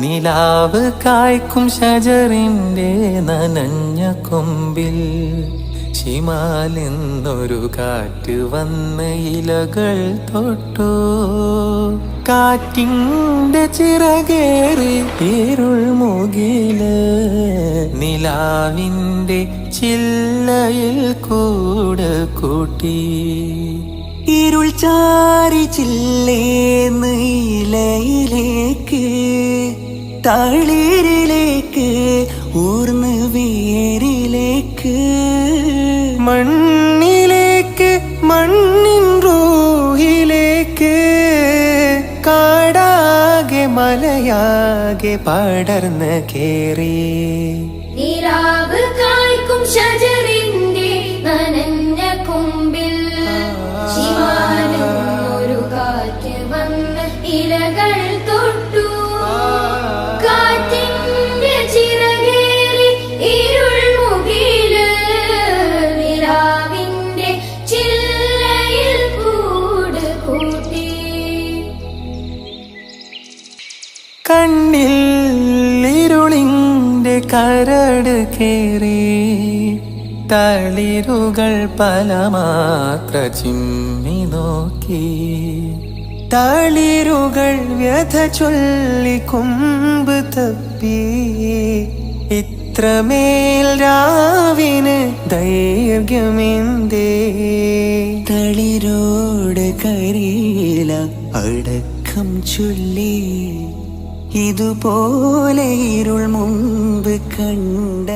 നിലാവ് കായ്ക്കും ഷജറിൻ്റെ നനഞ്ഞ കൊമ്പിൽ ഷിമാലെന്നൊരു കാറ്റ് വന്ന് ഇലകൾ തൊട്ടു. കാറ്റിൻ്റെ ചിറകേറി ഇരുൾ മുകില് നിലാവിൻ്റെ ചില്ലയിൽ കൂട് കൂട്ടി. ഇരുൾ ചാരി ചില്ലേന്ന് ഇലയിലേക്ക് തളിരിലേക്ക് ഊർന്ന് വേരിലേക്ക് മണ്ണിലേക്ക് മണ്ണിൻ റൂഹിലേക്ക് കാടാകെ മലയാകെ പടർന്ന് കേറി. നിലാവ് കായ്ക്കും ഷജറിന്റെ നനഞ്ഞ കൊമ്പിൽ ശിവാനെന്നൊരു കാറ്റ് വന്ന് ഇലകൾ തൊട്ടു. കാറ്റിന്റെ ചിറകേറി ഇരുൾ മുകില് നിലാവിന്റെ ചില്ലയിൽ കൂട് കൂട്ടി. കണ്ണിൽ ഇരുളിന്റെ കരട് കേറി തളിരുകൾ പല മാത്ര ചിമ്മി നോക്കി. തളിരുകൾ വ്യഥ ചൊല്ലി കൊമ്പ് തപ്പി. ഇത്രമേൽ രാവിന് ദൈർഘ്യമെന്തേ തളിരോട് കരിയില അടക്കം ചൊല്ലി. ഇതുപോലെ ഇരുൾ മുമ്പ് കണ്ട